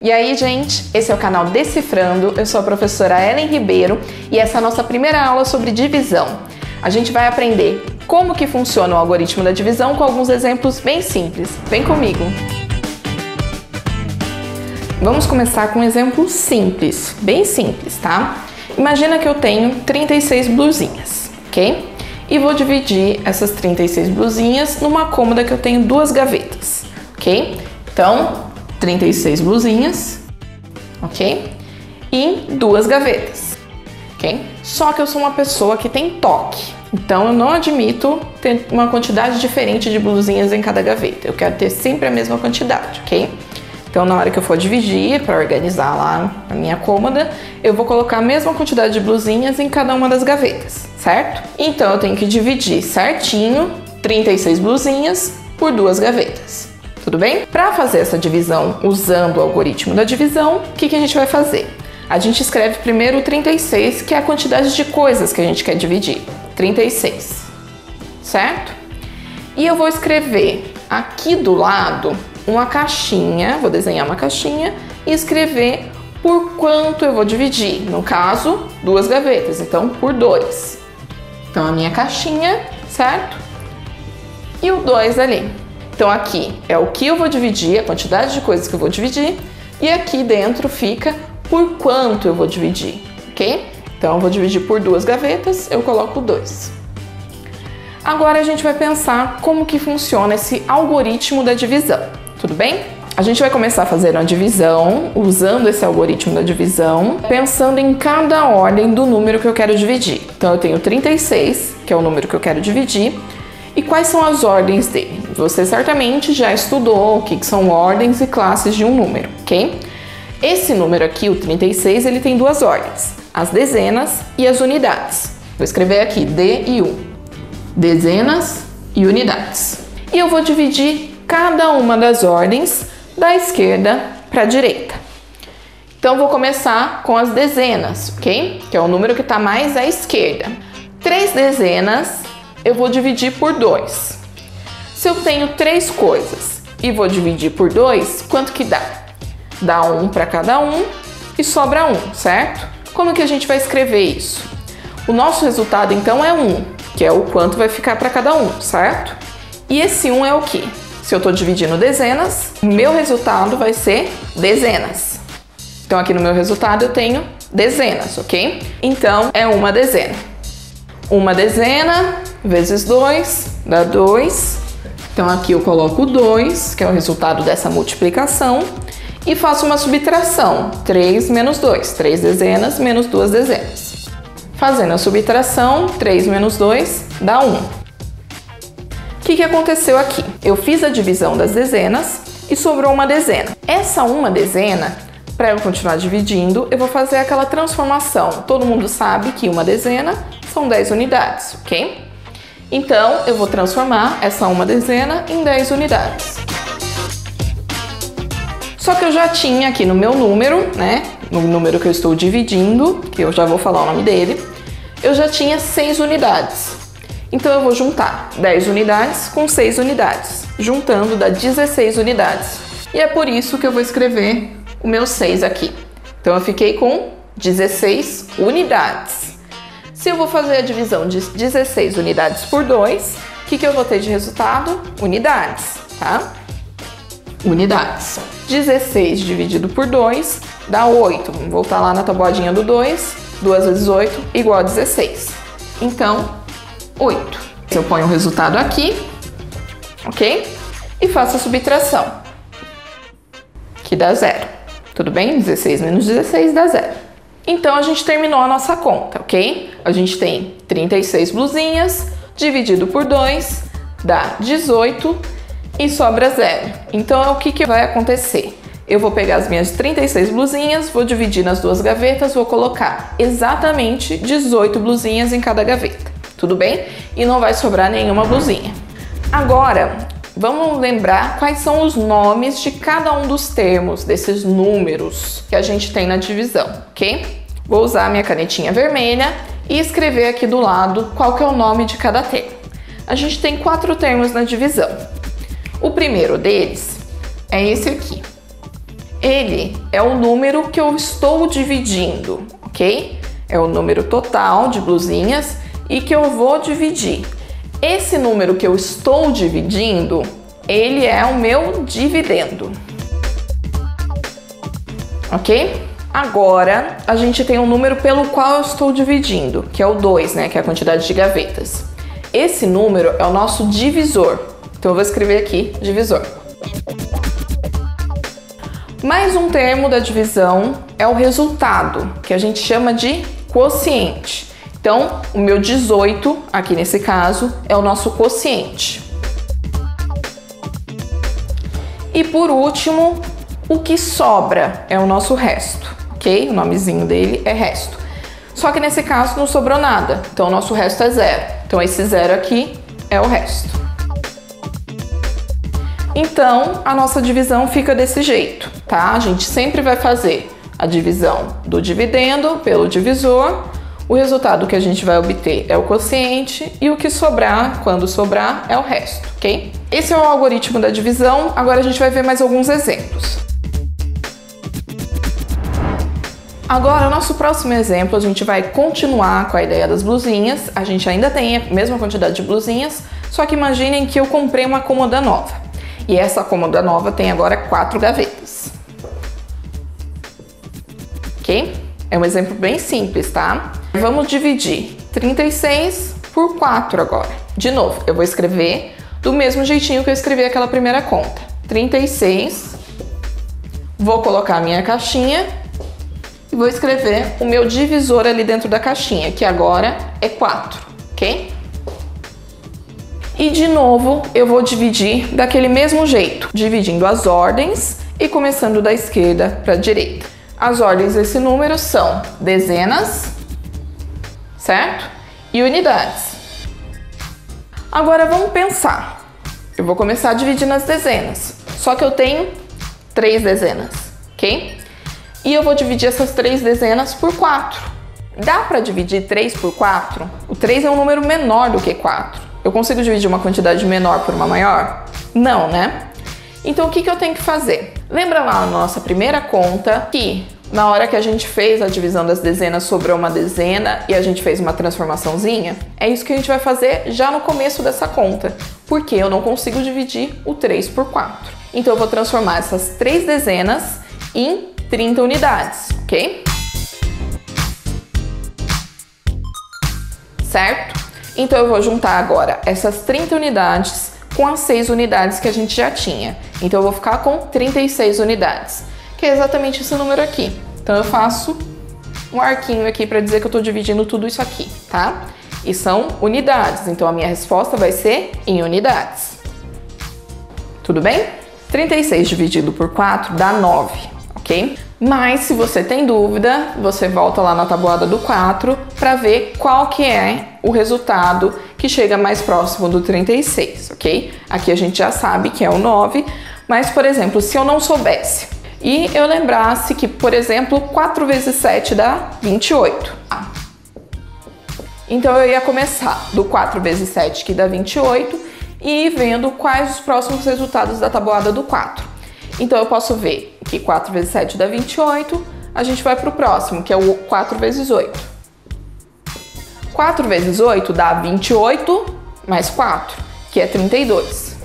E aí, gente, esse é o canal Decifrando, eu sou a professora Ellen Ribeiro e essa é a nossa primeira aula sobre divisão. A gente vai aprender como que funciona o algoritmo da divisão com alguns exemplos bem simples. Vem comigo! Vamos começar com um exemplo simples, bem simples, tá? Imagina que eu tenho 36 blusinhas, ok? E vou dividir essas 36 blusinhas numa cômoda que eu tenho duas gavetas, ok? Então, 36 blusinhas, ok? Em duas gavetas, ok? Só que eu sou uma pessoa que tem toque, então eu não admito ter uma quantidade diferente de blusinhas em cada gaveta. Eu quero ter sempre a mesma quantidade, ok? Então, na hora que eu for dividir, para organizar lá a minha cômoda, eu vou colocar a mesma quantidade de blusinhas em cada uma das gavetas, certo? Então, eu tenho que dividir certinho 36 blusinhas por duas gavetas. Tudo bem? Para fazer essa divisão usando o algoritmo da divisão, o que a gente vai fazer? A gente escreve primeiro o 36, que é a quantidade de coisas que a gente quer dividir. 36, certo? E eu vou escrever aqui do lado uma caixinha, vou desenhar uma caixinha e escrever por quanto eu vou dividir. No caso, duas gavetas, então por 2. Então a minha caixinha, certo? E o 2 ali. Então aqui é o que eu vou dividir, a quantidade de coisas que eu vou dividir, e aqui dentro fica por quanto eu vou dividir, ok? Então eu vou dividir por duas gavetas, eu coloco 2. Agora a gente vai pensar como que funciona esse algoritmo da divisão, tudo bem? A gente vai começar a fazer uma divisão usando esse algoritmo da divisão, pensando em cada ordem do número que eu quero dividir. Então eu tenho 36, que é o número que eu quero dividir. E quais são as ordens dele? Você certamente já estudou o que são ordens e classes de um número, ok? Esse número aqui, o 36, ele tem duas ordens, as dezenas e as unidades. Vou escrever aqui D e U, dezenas e unidades. E eu vou dividir cada uma das ordens da esquerda para a direita. Então, vou começar com as dezenas, ok? Que é o número que está mais à esquerda. 3 dezenas eu vou dividir por 2. Se eu tenho 3 coisas e vou dividir por 2, quanto que dá? Dá 1 para cada um e sobra 1, certo? Como que a gente vai escrever isso? O nosso resultado, então, é 1, que é o quanto vai ficar para cada um, certo? E esse 1 é o quê? Se eu estou dividindo dezenas, o meu resultado vai ser dezenas. Então, aqui no meu resultado eu tenho dezenas, ok? Então, é uma dezena. Uma dezena vezes 2 dá 2. Então aqui eu coloco 2, que é o resultado dessa multiplicação, e faço uma subtração. 3 menos 2, 3 dezenas menos 2 dezenas. Fazendo a subtração, 3 menos 2 dá 1. O que aconteceu aqui? Eu fiz a divisão das dezenas e sobrou uma dezena. Essa uma dezena, para eu continuar dividindo, eu vou fazer aquela transformação. Todo mundo sabe que uma dezena são 10 unidades, ok? Então, eu vou transformar essa uma dezena em 10 unidades. Só que eu já tinha aqui no meu número, né? No número que eu estou dividindo, que eu já vou falar o nome dele, eu já tinha 6 unidades. Então, eu vou juntar 10 unidades com 6 unidades. Juntando dá 16 unidades. E é por isso que eu vou escrever o meu 6 aqui. Então, eu fiquei com 16 unidades. Se eu vou fazer a divisão de 16 unidades por 2, o que eu vou ter de resultado? Unidades, tá? Unidades. 16 dividido por 2 dá 8. Vamos voltar lá na tabuadinha do 2. 2 vezes 8 igual a 16. Então, 8. Eu ponho o resultado aqui, ok? E faço a subtração, que dá 0. Tudo bem? 16 menos 16 dá 0. Então, a gente terminou a nossa conta, ok? A gente tem 36 blusinhas, dividido por 2, dá 18 e sobra 0. Então, o que vai acontecer? Eu vou pegar as minhas 36 blusinhas, vou dividir nas duas gavetas, vou colocar exatamente 18 blusinhas em cada gaveta, tudo bem? E não vai sobrar nenhuma blusinha. Agora, vamos lembrar quais são os nomes de cada um dos termos, desses números que a gente tem na divisão, ok? Vou usar a minha canetinha vermelha e escrever aqui do lado qual que é o nome de cada termo. A gente tem 4 termos na divisão. O primeiro deles é esse aqui. ele é o número que eu estou dividindo, ok? É o número total de blusinhas e que eu vou dividir. Esse número que eu estou dividindo, ele é o meu dividendo, ok? Agora, a gente tem um número pelo qual eu estou dividindo, que é o 2, né? Que é a quantidade de gavetas. Esse número é o nosso divisor. Então, eu vou escrever aqui, divisor. Mais um termo da divisão é o resultado, que a gente chama de quociente. Então, o meu 18, aqui nesse caso, é o nosso quociente. E por último, o que sobra é o nosso resto, ok? O nomezinho dele é resto. Só que nesse caso não sobrou nada, então o nosso resto é zero. Então esse zero aqui é o resto. Então a nossa divisão fica desse jeito, tá? A gente sempre vai fazer a divisão do dividendo pelo divisor. O resultado que a gente vai obter é o quociente e o que sobrar, quando sobrar, é o resto, ok? Esse é o algoritmo da divisão. Agora a gente vai ver mais alguns exemplos. Agora, o nosso próximo exemplo, a gente vai continuar com a ideia das blusinhas. A gente ainda tem a mesma quantidade de blusinhas, só que imaginem que eu comprei uma cômoda nova. E essa cômoda nova tem agora 4 gavetas. Ok? É um exemplo bem simples, tá? Vamos dividir 36 por 4 agora. De novo, eu vou escrever do mesmo jeitinho que eu escrevi aquela primeira conta. 36, vou colocar a minha caixinha e vou escrever o meu divisor ali dentro da caixinha, que agora é 4, ok? E de novo, eu vou dividir daquele mesmo jeito, dividindo as ordens e começando da esquerda para a direita. As ordens desse número são dezenas, certo? E unidades. Agora vamos pensar. Eu vou começar dividindo as dezenas, só que eu tenho 3 dezenas, ok? E eu vou dividir essas 3 dezenas por 4. Dá para dividir 3 por 4? O 3 é um número menor do que 4. Eu consigo dividir uma quantidade menor por uma maior? Não, né? Então o que eu tenho que fazer? Lembra lá na nossa primeira conta que na hora que a gente fez a divisão das dezenas sobrou uma dezena e a gente fez uma transformaçãozinha? É isso que a gente vai fazer já no começo dessa conta, porque eu não consigo dividir o 3 por 4. Então eu vou transformar essas 3 dezenas em 30 unidades, ok? Certo? Então eu vou juntar agora essas 30 unidades com as 6 unidades que a gente já tinha. Então eu vou ficar com 36 unidades, que é exatamente esse número aqui. Então eu faço um arquinho aqui para dizer que eu estou dividindo tudo isso aqui, tá? E são unidades, então a minha resposta vai ser em unidades. Tudo bem? 36 dividido por 4 dá 9, ok? Mas se você tem dúvida, você volta lá na tabuada do 4 para ver qual que é o resultado que chega mais próximo do 36, ok? Aqui a gente já sabe que é o 9, mas, por exemplo, se eu não soubesse e eu lembrasse que, por exemplo, 4 vezes 7 dá 28. Então eu ia começar do 4 vezes 7, que dá 28, e ir vendo quais os próximos resultados da tabuada do 4. Então eu posso ver que 4 vezes 7 dá 28, a gente vai para o próximo, que é o 4 vezes 8. 4 vezes 8 dá 28 mais 4, que é 32.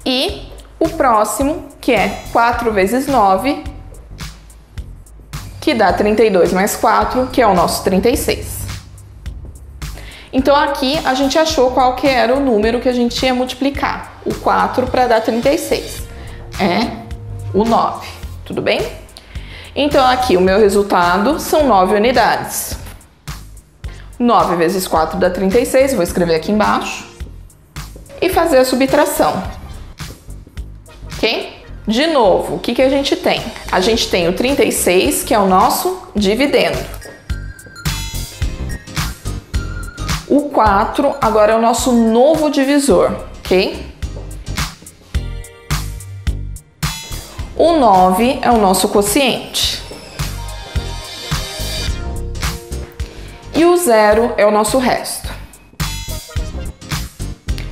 E o próximo, que é 4 vezes 9, que dá 32 mais 4, que é o nosso 36. Então aqui a gente achou qual que era o número que a gente ia multiplicar, o 4 para dar 36. É o 9, tudo bem? Então aqui o meu resultado são 9 unidades. 9 vezes 4 dá 36, vou escrever aqui embaixo. E fazer a subtração. Ok? De novo, o que a gente tem? A gente tem o 36, que é o nosso dividendo. O 4 agora é o nosso novo divisor, ok? O 9 é o nosso quociente. E o 0 é o nosso resto.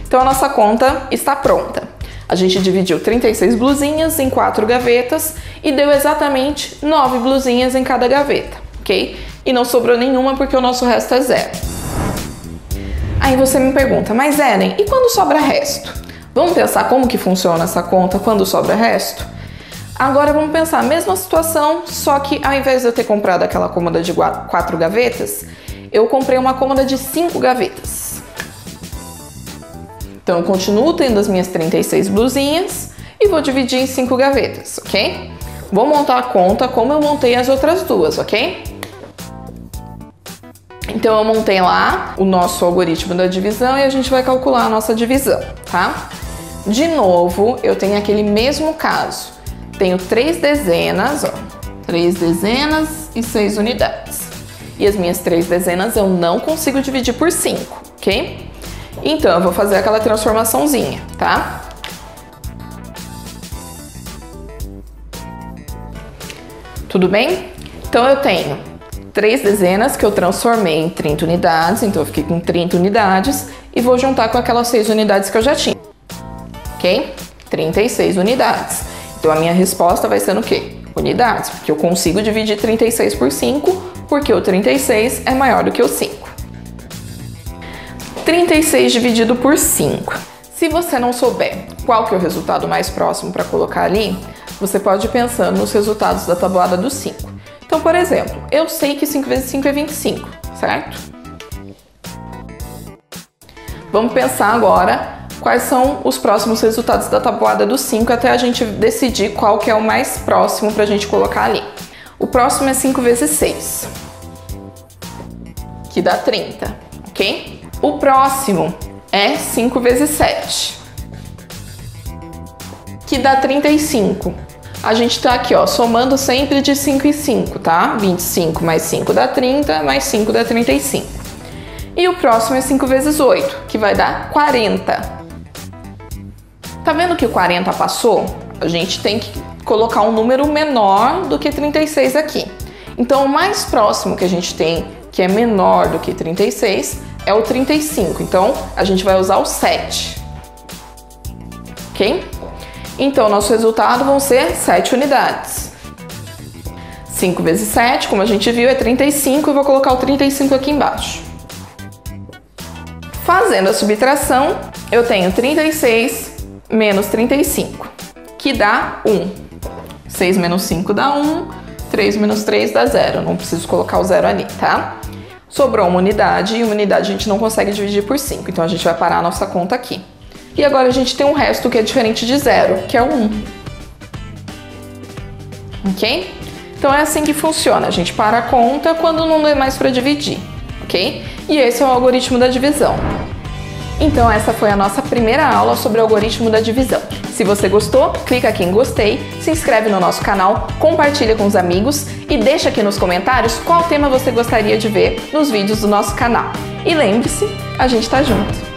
Então a nossa conta está pronta. A gente dividiu 36 blusinhas em 4 gavetas e deu exatamente 9 blusinhas em cada gaveta, ok? E não sobrou nenhuma porque o nosso resto é 0. Aí você me pergunta, mas Ellen, e quando sobra resto? Vamos pensar como que funciona essa conta quando sobra resto? Agora vamos pensar a mesma situação, só que ao invés de eu ter comprado aquela cômoda de 4 gavetas, eu comprei uma cômoda de 5 gavetas. Então eu continuo tendo as minhas 36 blusinhas e vou dividir em 5 gavetas, ok? Vou montar a conta como eu montei as outras duas, ok? Então eu montei lá o nosso algoritmo da divisão e a gente vai calcular a nossa divisão, tá? De novo, eu tenho aquele mesmo caso. Tenho 3 dezenas, ó, 3 dezenas e 6 unidades. E as minhas 3 dezenas eu não consigo dividir por 5, ok? Então, eu vou fazer aquela transformaçãozinha, tá? Tudo bem? Então, eu tenho 3 dezenas que eu transformei em 30 unidades, então eu fiquei com 30 unidades e vou juntar com aquelas 6 unidades que eu já tinha, ok? 36 unidades. Então, a minha resposta vai ser no quê? Unidades, porque eu consigo dividir 36 por 5, porque o 36 é maior do que o 5. 36 dividido por 5. Se você não souber qual que é o resultado mais próximo para colocar ali, você pode ir pensando nos resultados da tabuada do 5. Então, por exemplo, eu sei que 5 vezes 5 é 25, certo? Vamos pensar agora quais são os próximos resultados da tabuada do 5 até a gente decidir qual que é o mais próximo para a gente colocar ali. O próximo é 5 vezes 6, que dá 30, ok? O próximo é 5 vezes 7, que dá 35. A gente tá aqui, ó, somando sempre de 5 em 5, tá? 25 mais 5 dá 30, mais 5 dá 35. E o próximo é 5 vezes 8, que vai dar 40. Tá vendo que o 40 passou? A gente tem que colocar um número menor do que 36 aqui. Então, o mais próximo que a gente tem, que é menor do que 36, é o 35. Então, a gente vai usar o 7. Ok? Então, nosso resultado vão ser 7 unidades. 5 vezes 7, como a gente viu, é 35. Eu vou colocar o 35 aqui embaixo. Fazendo a subtração, eu tenho 36 menos 35, que dá 1. 6 menos 5 dá 1. 3 menos 3 dá 0. Não preciso colocar o 0 ali, tá? Sobrou uma unidade e uma unidade a gente não consegue dividir por 5. Então, a gente vai parar a nossa conta aqui. E agora a gente tem um resto que é diferente de 0, que é o 1. Ok? Então, é assim que funciona. A gente para a conta quando não dê mais para dividir, ok? E esse é o algoritmo da divisão. Então, essa foi a nossa primeira aula sobre o algoritmo da divisão. Se você gostou, clica aqui em gostei, se inscreve no nosso canal, compartilha com os amigos e deixa aqui nos comentários qual tema você gostaria de ver nos vídeos do nosso canal. E lembre-se, a gente tá junto!